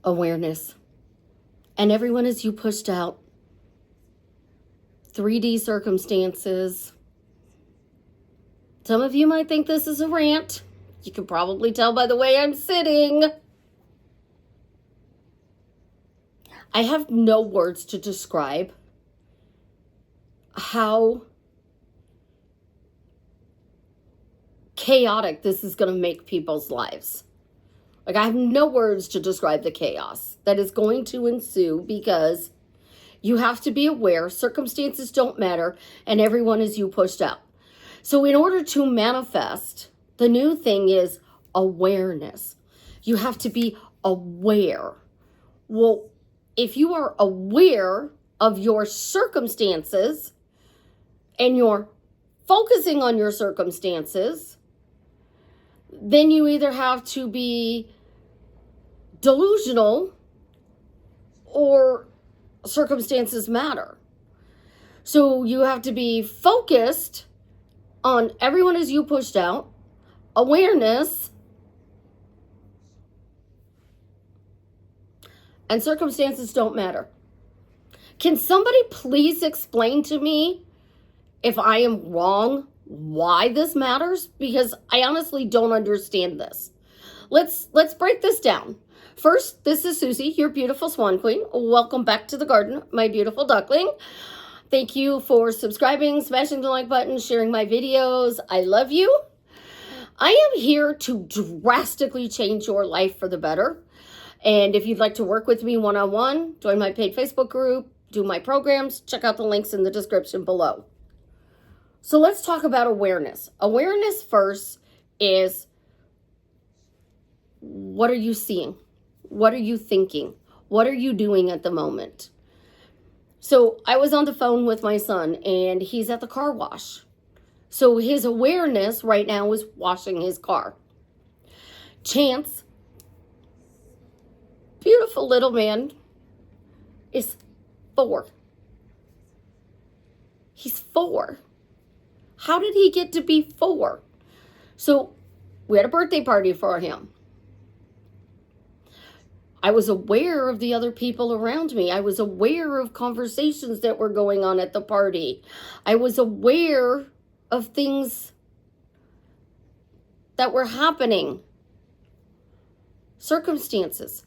awareness. And everyone is you pushed out. 3D circumstances. Some of you might think this is a rant. You can probably tell by the way I'm sitting. I have no words to describe how chaotic this is going to make people's lives. Like, I have no words to describe the chaos that is going to ensue, because you have to be aware circumstances don't matter and everyone is you pushed out. So in order to manifest, the new thing is awareness. You have to be aware. Well, if you are aware of your circumstances and you're focusing on your circumstances, then you either have to be delusional or circumstances matter. So you have to be focused on everyone as you pushed out, awareness, and circumstances don't matter. Can somebody please explain to me, if I am wrong, why this matters? Because I honestly don't understand this. Let's break this down. First, this is Suzie, your beautiful Swan Queen. Welcome back to the garden, my beautiful duckling. Thank you for subscribing, smashing the like button, sharing my videos. I love you. I am here to drastically change your life for the better. And if you'd like to work with me one-on-one, join my paid Facebook group, do my programs, check out the links in the description below. So let's talk about awareness. Awareness first is, what are you seeing? What are you thinking? What are you doing at the moment? So I was on the phone with my son and he's at the car wash. So his awareness right now is washing his car. Chance, beautiful little man, is 4. He's 4. How did he get to be 4? So we had a birthday party for him. I was aware of the other people around me. I was aware of conversations that were going on at the party. I was aware of things that were happening. Circumstances.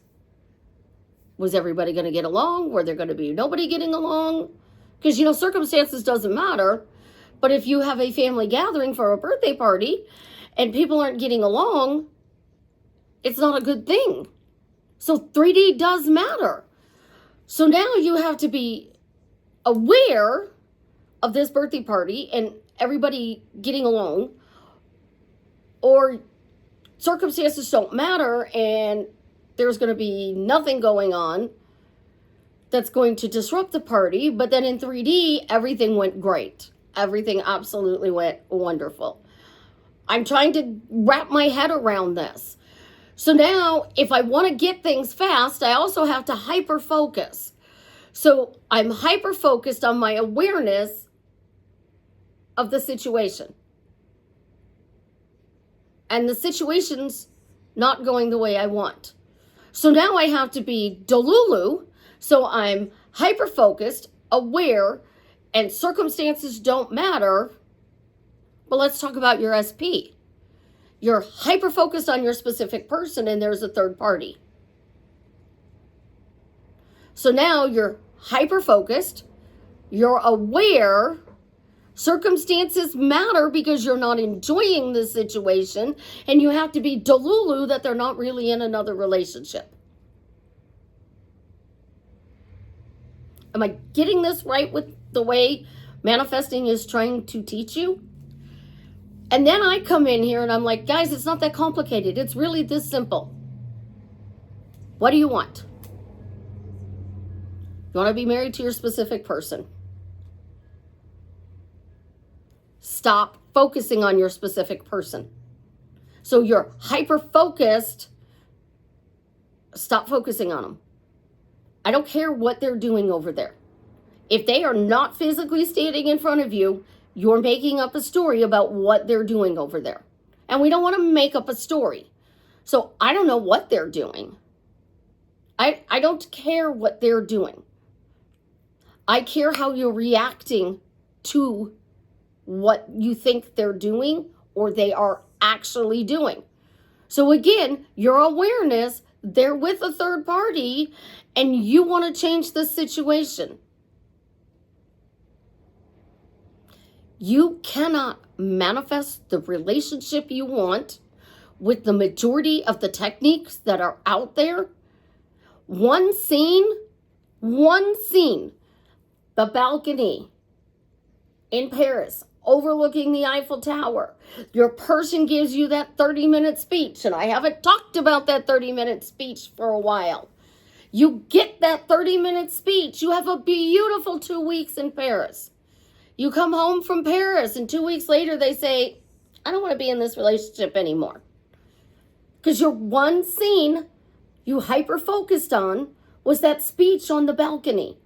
Was everybody going to get along? Were there going to be nobody getting along? Because, circumstances doesn't matter. But if you have a family gathering for a birthday party and people aren't getting along, it's not a good thing. So 3D does matter. So now you have to be aware of this birthday party and everybody getting along, or circumstances don't matter and there's going to be nothing going on that's going to disrupt the party. But then in 3D, everything went great. Everything absolutely went wonderful. I'm trying to wrap my head around this. So now, if I want to get things fast, I also have to hyper-focus. So I'm hyper-focused on my awareness of the situation. And the situation's not going the way I want. So now I have to be delulu. So I'm hyper-focused, aware, and circumstances don't matter. But let's talk about your SP. You're hyper-focused on your specific person and there's a third party. So now you're hyper-focused, you're aware, circumstances matter because you're not enjoying the situation, and you have to be delulu that they're not really in another relationship. Am I getting this right with the way manifesting is trying to teach you? And then I come in here and I'm like, guys, it's not that complicated. It's really this simple. What do you want? You want to be married to your specific person. Stop focusing on your specific person. So you're hyper-focused. Stop focusing on them. I don't care what they're doing over there. If they are not physically standing in front of you, you're making up a story about what they're doing over there. And we don't want to make up a story. So I don't know what they're doing. I don't care what they're doing. I care how you're reacting to what you think they're doing or they are actually doing. So again, your awareness, they're with a third party and you want to change the situation. You cannot manifest the relationship you want with the majority of the techniques that are out there. One scene, the balcony in Paris, overlooking the Eiffel Tower. Your person gives you that 30-minute speech, and I haven't talked about that 30-minute speech for a while. You get that 30-minute speech. You have a beautiful 2 weeks in Paris. You come home from Paris, and 2 weeks later they say, I don't want to be in this relationship anymore. Because your one scene you hyper-focused on was that speech on the balcony.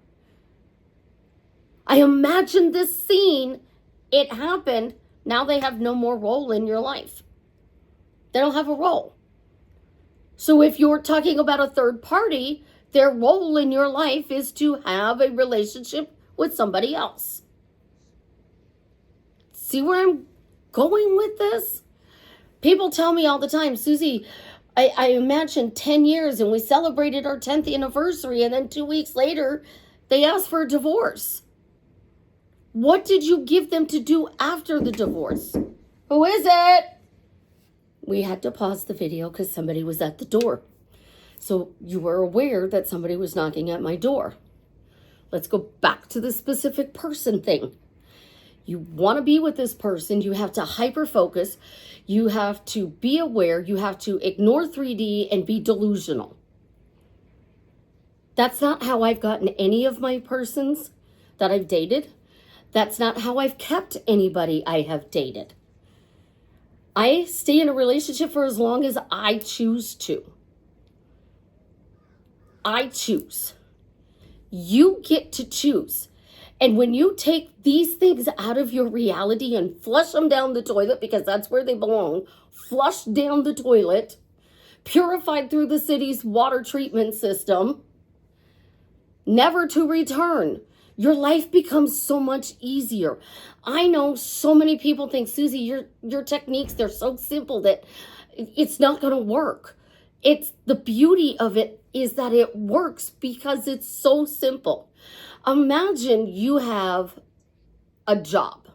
I imagine this scene, it happened, now they have no more role in your life. They don't have a role. So if you're talking about a third party, their role in your life is to have a relationship with somebody else. See where I'm going with this? People tell me all the time, Suzie, I imagine 10 years and we celebrated our 10th anniversary and then 2 weeks later, they asked for a divorce. What did you give them to do after the divorce? Who is it? We had to pause the video because somebody was at the door. So you were aware that somebody was knocking at my door. Let's go back to the specific person thing. You want to be with this person, you have to hyper-focus, you have to be aware, you have to ignore 3D and be delusional. That's not how I've gotten any of my persons that I've dated. That's not how I've kept anybody I have dated. I stay in a relationship for as long as I choose to. I choose. You get to choose. And when you take these things out of your reality and flush them down the toilet, because that's where they belong, flush down the toilet, purified through the city's water treatment system, never to return, your life becomes so much easier. I know so many people think, Suzie, your techniques, they're so simple that it's not going to work. It's the beauty of it is that it works because it's so simple. Imagine you have a job.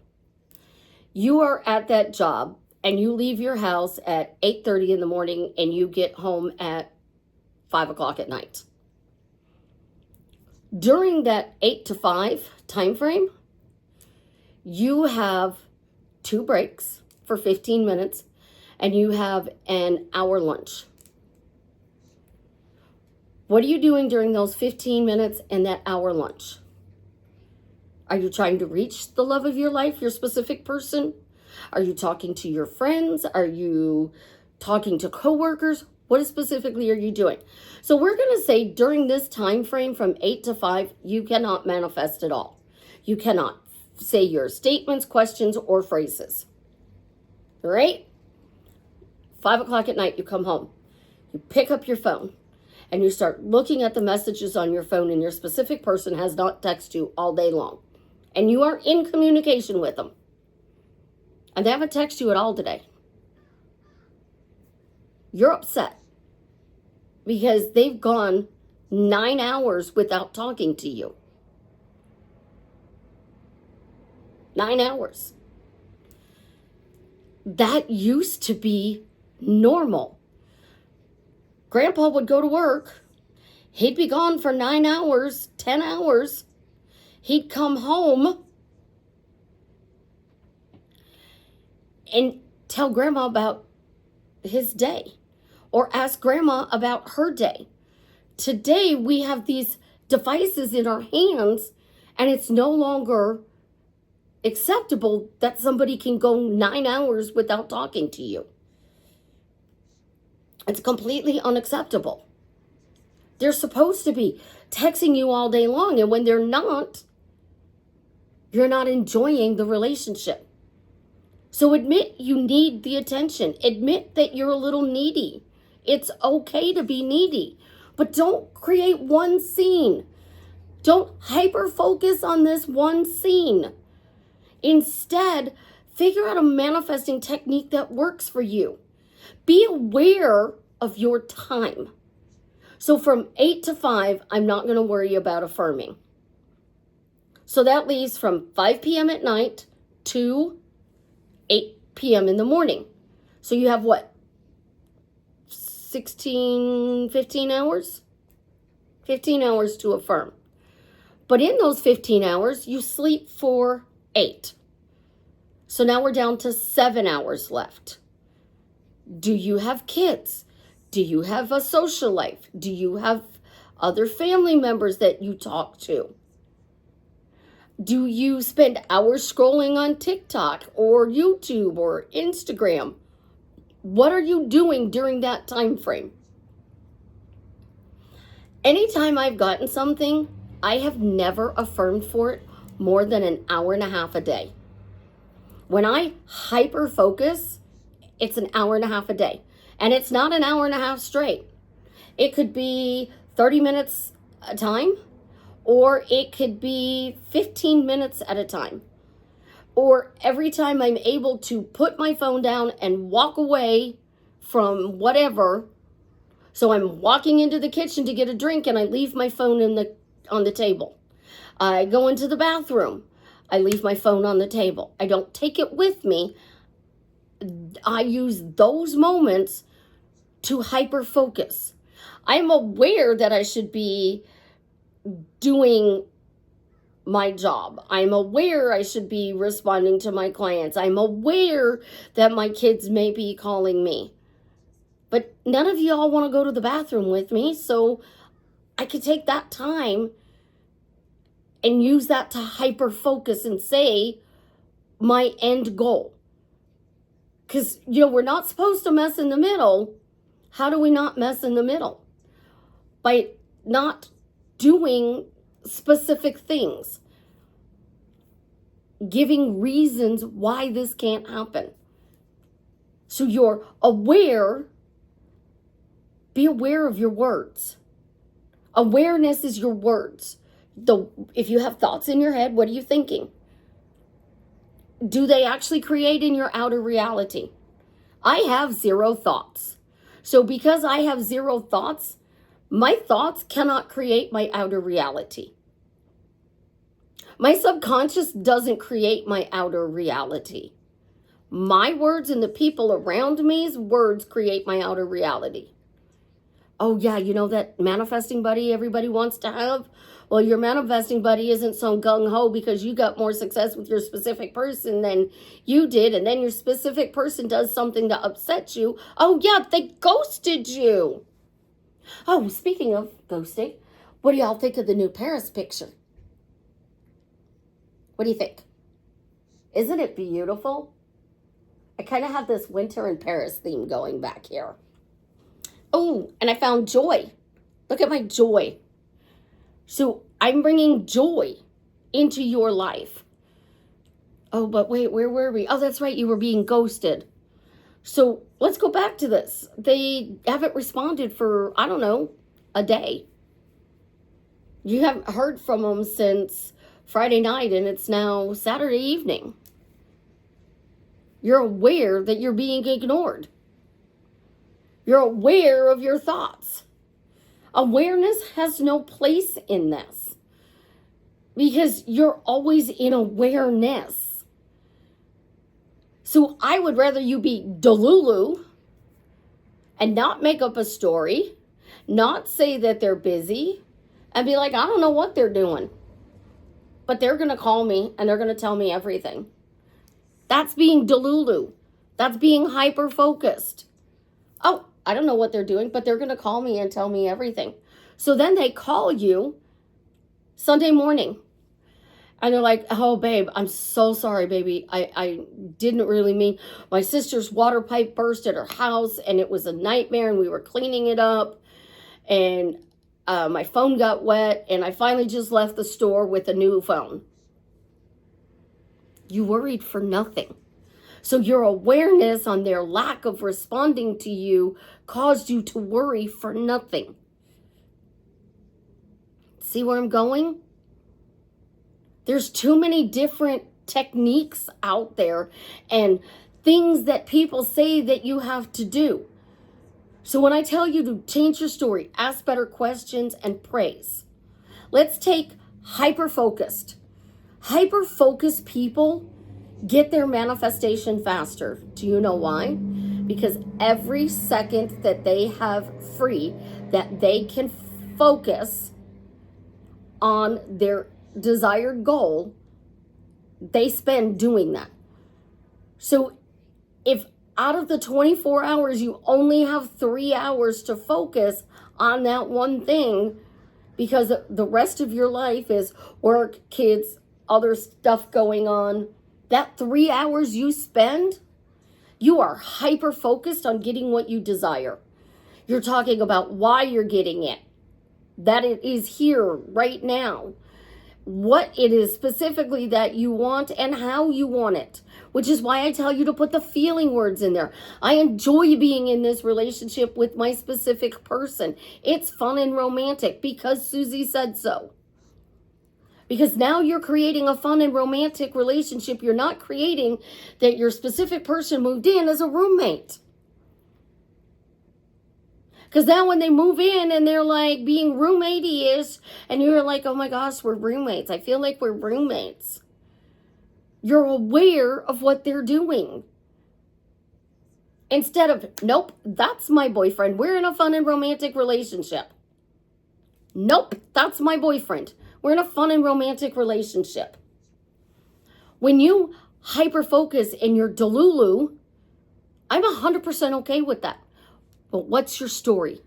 You are at that job and you leave your house at 8:30 in the morning and you get home at 5 o'clock at night. During that 8 to 5 time frame, you have 2 breaks for 15 minutes and you have an hour lunch. What are you doing during those 15 minutes and that hour lunch? Are you trying to reach the love of your life, your specific person? Are you talking to your friends? Are you talking to coworkers? What specifically are you doing? So we're going to say during this time frame from 8 to 5, you cannot manifest at all. You cannot say your statements, questions, or phrases. All right? 5 o'clock at night, you come home. You pick up your phone and you start looking at the messages on your phone and your specific person has not texted you all day long. And you are in communication with them. And they haven't texted you at all today. You're upset because they've gone 9 hours without talking to you. 9 hours. That used to be normal. Grandpa would go to work. He'd be gone for 9 hours, 10 hours. He'd come home and tell Grandma about his day or ask Grandma about her day. Today, we have these devices in our hands and it's no longer acceptable that somebody can go 9 hours without talking to you. It's completely unacceptable. They're supposed to be texting you all day long, and when they're not, you're not enjoying the relationship. So admit you need the attention. Admit that you're a little needy. It's okay to be needy. But don't create one scene. Don't hyper focus on this one scene. Instead, figure out a manifesting technique that works for you. Be aware of your time. So from 8 to 5, I'm not going to worry about affirming. So that leaves from 5 p.m. at night to 8 p.m. in the morning. So you have what? 15 hours? 15 hours to affirm. But in those 15 hours, you sleep for 8. So now we're down to 7 hours left. Do you have kids? Do you have a social life? Do you have other family members that you talk to? Do you spend hours scrolling on TikTok or YouTube or Instagram? What are you doing during that time frame? Anytime I've gotten something, I have never affirmed for it more than an hour and a half a day. When I hyper focus, it's an hour and a half a day. And it's not an hour and a half straight. It could be 30 minutes a time, or it could be 15 minutes at a time. Or every time I'm able to put my phone down and walk away from whatever. So I'm walking into the kitchen to get a drink and I leave my phone on the table. I go into the bathroom. I leave my phone on the table. I don't take it with me. I use those moments to hyper focus. I'm aware that I should be doing my job. I'm aware I should be responding to my clients. I'm aware that my kids may be calling me. But none of y'all want to go to the bathroom with me, so I could take that time and use that to hyper focus and say my end goal. Because, we're not supposed to mess in the middle. How do we not mess in the middle? By not doing specific things. Giving reasons why this can't happen. So you're aware. Be aware of your words. Awareness is your words. If you have thoughts in your head, what are you thinking? Do they actually create in your outer reality? I have 0 thoughts. So because I have 0 thoughts, my thoughts cannot create my outer reality. My subconscious doesn't create my outer reality. My words and the people around me's words create my outer reality. Oh yeah, that manifesting buddy everybody wants to have? Well, your manifesting buddy isn't so gung-ho because you got more success with your specific person than you did, and then your specific person does something that upsets you. Oh yeah, they ghosted you. Oh, speaking of ghosting, what do y'all think of the new Paris picture? What do you think? Isn't it beautiful? I kind of have this winter in Paris theme going back here. Oh, and I found joy. Look at my joy. So I'm bringing joy into your life. Oh, but wait, where were we? Oh, that's right. You were being ghosted. So let's go back to this. They haven't responded for, I don't know, a day. You haven't heard from them since Friday night, and it's now Saturday evening. You're aware that you're being ignored. You're aware of your thoughts. Awareness has no place in this because you're always in awareness. So I would rather you be delulu and not make up a story, not say that they're busy, and be like, I don't know what they're doing, but they're going to call me and they're going to tell me everything. That's being delulu. That's being hyper-focused. Oh, I don't know what they're doing, but they're going to call me and tell me everything. So then they call you Sunday morning. And they're like, oh, babe, I'm so sorry, baby. I didn't really mean. My sister's water pipe burst at her house, and it was a nightmare, and we were cleaning it up. And my phone got wet, and I finally just left the store with a new phone. You worried for nothing. So your awareness on their lack of responding to you caused you to worry for nothing. See where I'm going? There's too many different techniques out there and things that people say that you have to do. So when I tell you to change your story, ask better questions, and praise. Let's take hyper-focused. Hyper-focused people get their manifestation faster. Do you know why? Because every second that they have free, that they can focus on their desired goal, they spend doing that. So if out of the 24 hours, you only have 3 hours to focus on that one thing, because the rest of your life is work, kids, other stuff going on, that 3 hours you spend, you are hyper focused on getting what you desire. You're talking about why you're getting it, that it is here right now, what it is specifically that you want and how you want it, which is why I tell you to put the feeling words in there. I enjoy being in this relationship with my specific person. It's fun and romantic because Suzie said so. Because now you're creating a fun and romantic relationship. You're not creating that your specific person moved in as a roommate. Because now when they move in and they're like being roommate-ish, and you're like, oh my gosh, we're roommates. I feel like we're roommates. You're aware of what they're doing. Instead of, nope, that's my boyfriend. We're in a fun and romantic relationship. Nope, that's my boyfriend. We're in a fun and romantic relationship. When you hyper-focus and you're delulu, I'm 100% okay with that. But what's your story?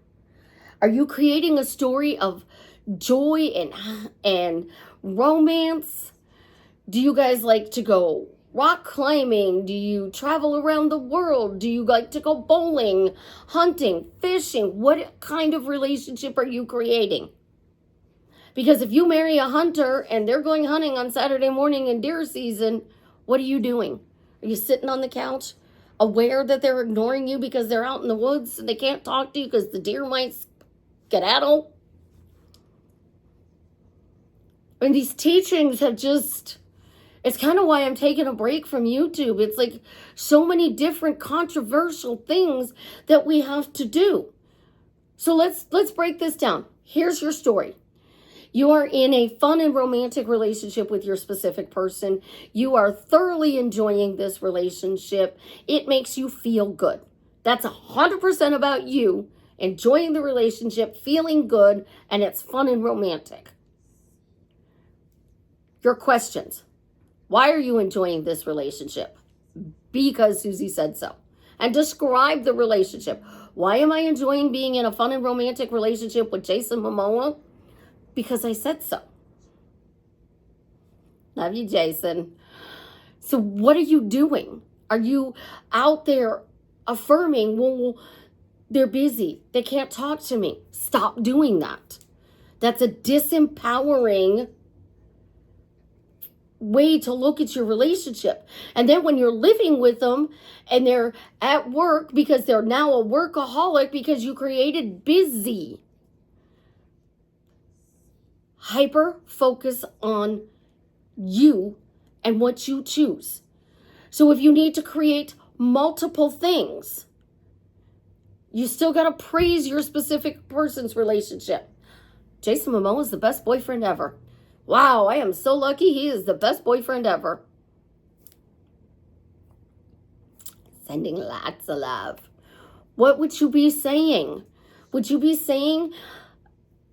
Are you creating a story of joy and romance? Do you guys like to go rock climbing? Do you travel around the world? Do you like to go bowling, hunting, fishing? What kind of relationship are you creating? Because if you marry a hunter and they're going hunting on Saturday morning in deer season, what are you doing? Are you sitting on the couch, aware that they're ignoring you because they're out in the woods and they can't talk to you because the deer might skedaddle? And these teachings have just, it's kind of why I'm taking a break from YouTube. It's like so many different controversial things that we have to do. So let's break this down. Here's your story. You are in a fun and romantic relationship with your specific person. You are thoroughly enjoying this relationship. It makes you feel good. That's 100% about you enjoying the relationship, feeling good, and it's fun and romantic. Your questions. Why are you enjoying this relationship? Because Suzie said so. And describe the relationship. Why am I enjoying being in a fun and romantic relationship with Jason Momoa? Because I said so. Love you, Jason. So what are you doing? Are you out there affirming, well, they're busy, they can't talk to me? Stop doing that. That's a disempowering way to look at your relationship. And then when you're living with them and they're at work because they're now a workaholic because you created busy. Hyper focus on you and what you choose. So if you need to create multiple things, you still got to praise your specific person's relationship. Jason Momoa is the best boyfriend ever. Wow, I am so lucky. He is the best boyfriend ever. Sending lots of love. What would you be saying? Would you be saying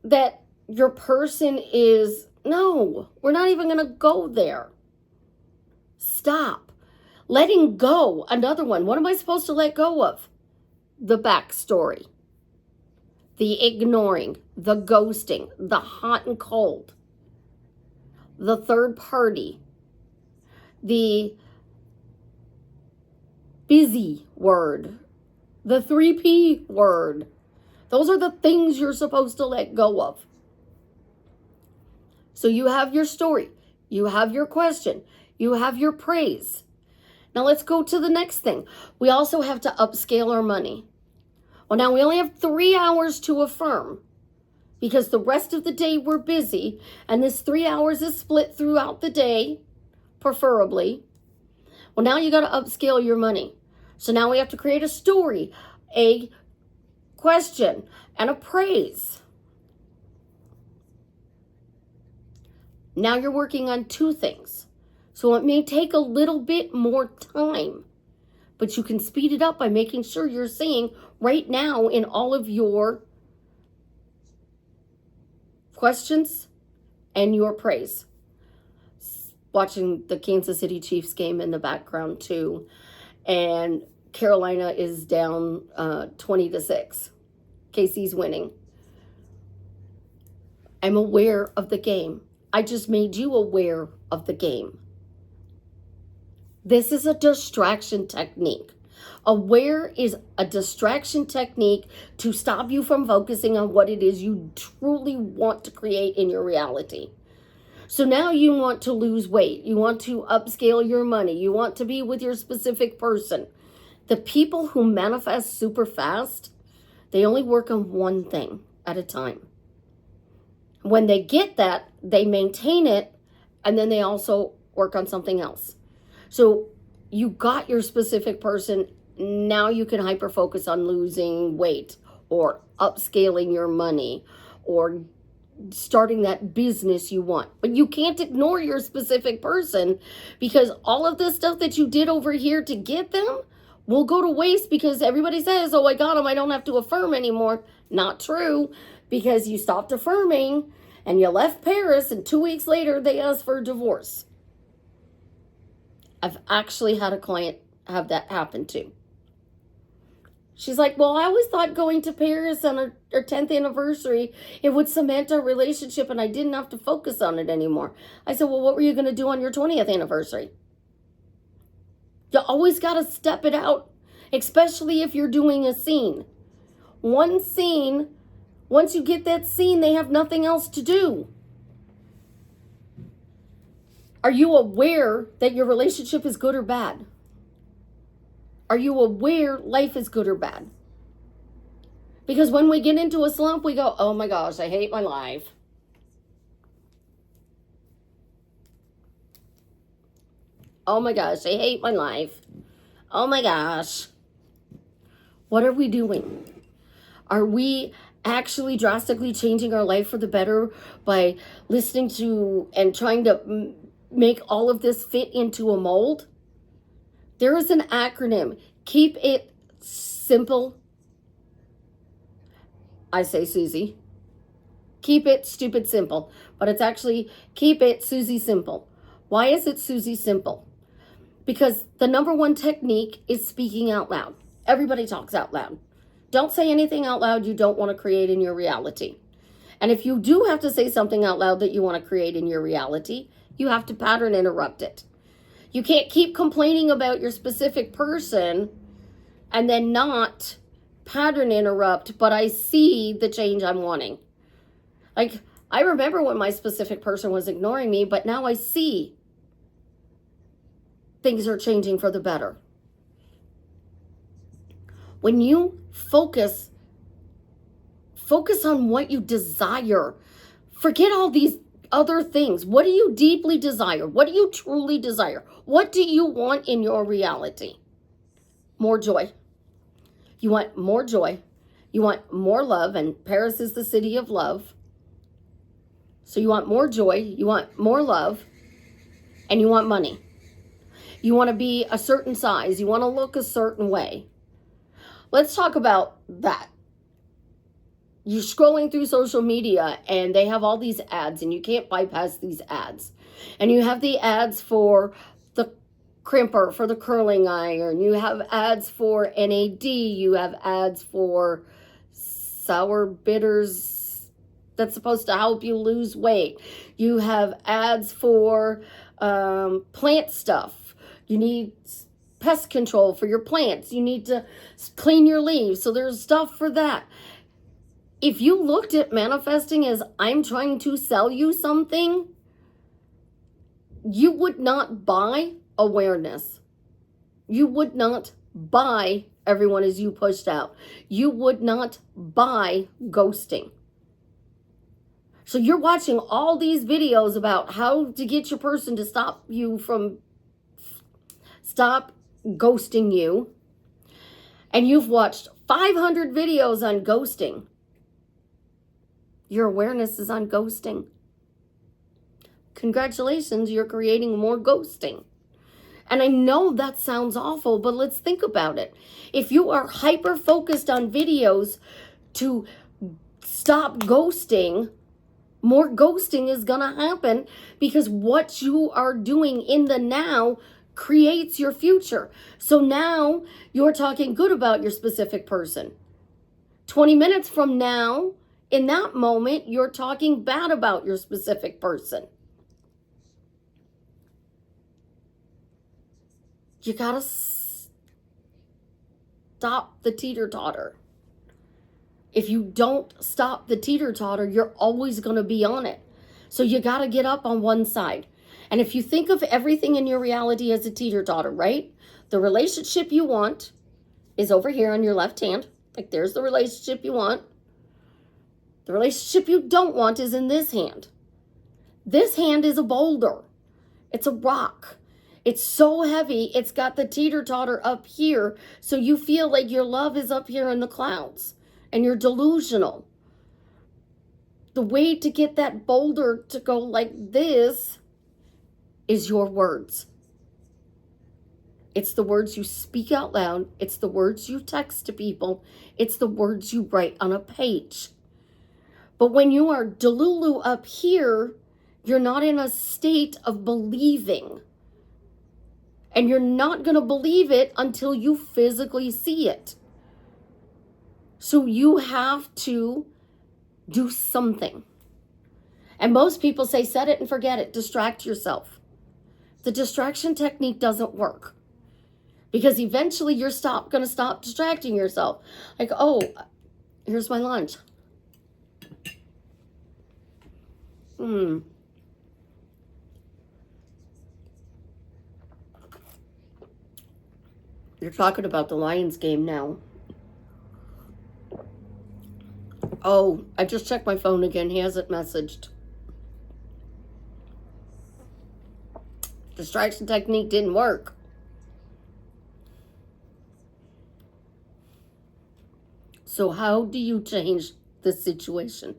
that your person is, no, we're not even going to go there. Stop. Letting go. Another one. What am I supposed to let go of? The backstory. The ignoring. The ghosting. The hot and cold. The third party. The busy word. The 3P word. Those are the things you're supposed to let go of. So you have your story, you have your question, you have your praise. Now let's go to the next thing. We also have to upscale our money. Well, now we only have 3 hours to affirm. because the rest of the day we're busy, and this 3 hours is split throughout the day, preferably. Well, now you got to upscale your money. So now we have to create a story, a question, and a praise. Now you're working on 2 things. So it may take a little bit more time, but you can speed it up by making sure you're saying right now in all of your questions and your praise. Watching the Kansas City Chiefs game in the background too, and Carolina is down 20-6. KC's winning. I'm aware of the game. I just made you aware of the game. This is a distraction technique. Aware is a distraction technique to stop you from focusing on what it is you truly want to create in your reality. So now you want to lose weight. You want to upscale your money. You want to be with your specific person. The people who manifest super fast, they only work on one thing at a time. When they get that, they maintain it, and then they also work on something else. So you got your specific person. Now you can hyper focus on losing weight or upscaling your money or starting that business you want. But you can't ignore your specific person, because all of this stuff that you did over here to get them will go to waste, because everybody says, oh, I got them, I don't have to affirm anymore. Not true, because you stopped affirming and you left Paris, and 2 weeks later they asked for a divorce. I've actually had a client have that happen too. She's like, well, I always thought going to Paris on our 10th anniversary, it would cement our relationship and I didn't have to focus on it anymore. I said, well, what were you going to do on your 20th anniversary? You always got to step it out, especially if you're doing a scene. One scene, once you get that scene, they have nothing else to do. Are you aware that your relationship is good or bad? Are you aware life is good or bad? Because when we get into a slump, we go, oh my gosh, I hate my life. Oh my gosh, I hate my life. Oh my gosh. What are we doing? Are we actually drastically changing our life for the better by listening to and trying to make all of this fit into a mold? There is an acronym. Keep it simple. I say Suzie. Keep it stupid simple. But it's actually keep it Suzie simple. Why is it Suzie simple? Because the number one technique is speaking out loud. Everybody talks out loud. Don't say anything out loud you don't want to create in your reality. And if you do have to say something out loud that you want to create in your reality, you have to pattern interrupt it. You can't keep complaining about your specific person and then not pattern interrupt, but I see the change I'm wanting. Like, I remember when my specific person was ignoring me, but now I see things are changing for the better. When you focus on what you desire. Forget all these other things. What do you deeply desire? What do you truly desire? What do you want in your reality? More joy. You want more joy. You want more love, and Paris is the city of love. So you want more joy, you want more love, and you want money. You want to be a certain size. You want to look a certain way. Let's talk about that. You're scrolling through social media and they have all these ads and you can't bypass these ads. And you have the ads for the crimper, for the curling iron. You have ads for NAD. You have ads for sour bitters that's supposed to help you lose weight. You have ads for plant stuff. You need pest control for your plants. You need to clean your leaves. So there's stuff for that. If you looked at manifesting as I'm trying to sell you something, you would not buy awareness. You would not buy everyone as you pushed out. You would not buy ghosting. So you're watching all these videos about how to get your person to stop ghosting you. And you've watched 500 videos on ghosting. Your awareness is on ghosting. Congratulations, you're creating more ghosting. And I know that sounds awful, but let's think about it. If you are hyper focused on videos to stop ghosting, more ghosting is going to happen, because what you are doing in the now creates your future. So now you're talking good about your specific person. 20 minutes from now, in that moment, you're talking bad about your specific person. You got to stop the teeter-totter. If you don't stop the teeter-totter, you're always going to be on it. So you got to get up on one side. And if you think of everything in your reality as a teeter-totter, right? The relationship you want is over here on your left hand. Like, there's the relationship you want. The relationship you don't want is in this hand. This hand is a boulder. It's a rock. It's so heavy, it's got the teeter-totter up here, so you feel like your love is up here in the clouds, and you're delusional. The way to get that boulder to go like this is your words. It's the words you speak out loud. It's the words you text to people. It's the words you write on a page. But when you are delulu up here, you're not in a state of believing. And you're not going to believe it until you physically see it. So you have to do something. And most people say, set it and forget it. Distract yourself. The distraction technique doesn't work. Because eventually you're going to stop distracting yourself. Like, oh, here's my lunch. You're talking about the Lions game now. Oh, I just checked my phone again. He hasn't messaged. Distraction technique didn't work. So how do you change this situation?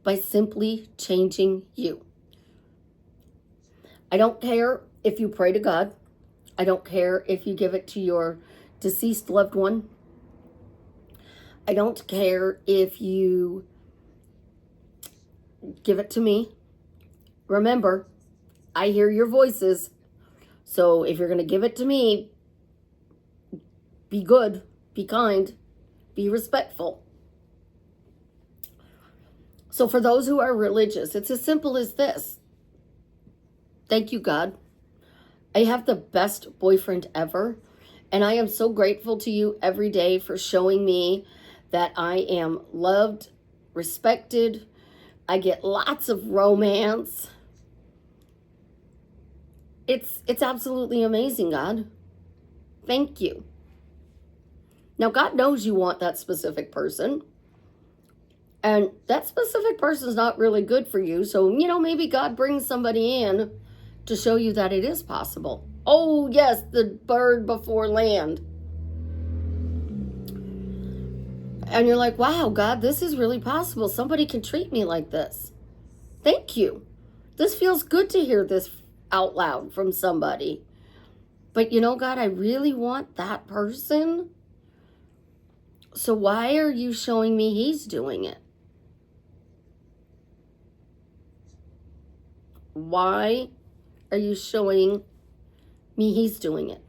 By simply changing you. I don't care if you pray to God. I don't care if you give it to your deceased loved one. I don't care if you give it to me. Remember, I hear your voices. So if you're going to give it to me, be good, be kind, be respectful. So for those who are religious, it's as simple as this. Thank you, God. I have the best boyfriend ever, and I am so grateful to you every day for showing me that I am loved, respected. I get lots of romance. It's absolutely amazing, God. Thank you. Now, God knows you want that specific person, and that specific person is not really good for you, so, maybe God brings somebody in to show you that it is possible. Oh, yes, the bird before land. And you're like, wow, God, this is really possible. Somebody can treat me like this. Thank you. This feels good to hear this out loud from somebody. But God, I really want that person. So why are you showing me he's doing it? Why are you showing me he's doing it?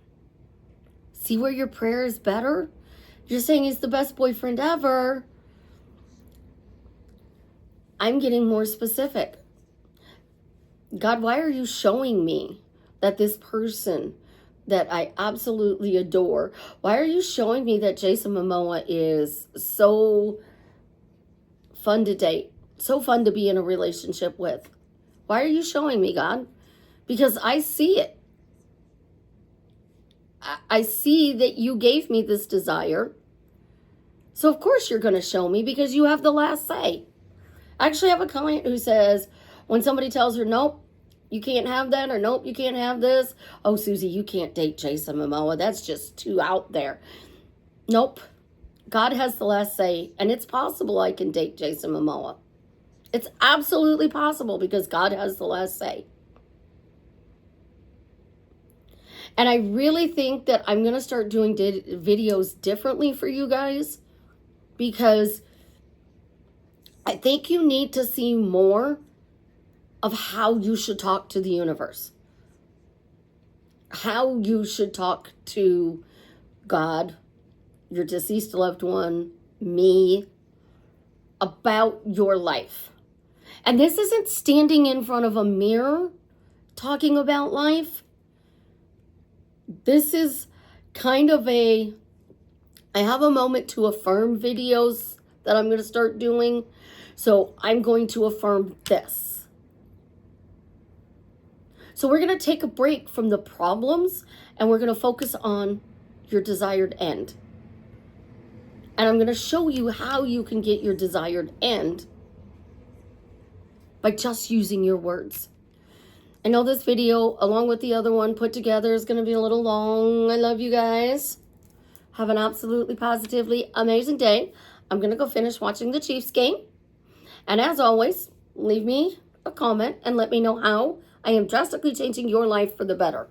See where your prayer is better? You're saying he's the best boyfriend ever. I'm getting more specific. God, why are you showing me that this person that I absolutely adore, why are you showing me that Jason Momoa is so fun to date, so fun to be in a relationship with? Why are you showing me, God? Because I see it. I see that you gave me this desire. So of course you're going to show me, because you have the last say. I actually have a client who says, when somebody tells her, nope, you can't have that, or nope, you can't have this. Oh, Suzie, you can't date Jason Momoa. That's just too out there. Nope. God has the last say, and it's possible I can date Jason Momoa. It's absolutely possible because God has the last say. And I really think that I'm going to start doing videos differently for you guys, because I think you need to see more of how you should talk to the universe, how you should talk to God, your deceased loved one, me, about your life. And this isn't standing in front of a mirror talking about life. This is kind of I have a moment to affirm videos that I'm going to start doing. So I'm going to affirm this. So we're going to take a break from the problems and we're going to focus on your desired end. And I'm going to show you how you can get your desired end by just using your words. I know this video, along with the other one put together, is going to be a little long. I love you guys. Have an absolutely positively amazing day. I'm going to go finish watching the Chiefs game. And as always, leave me a comment and let me know how I am drastically changing your life for the better.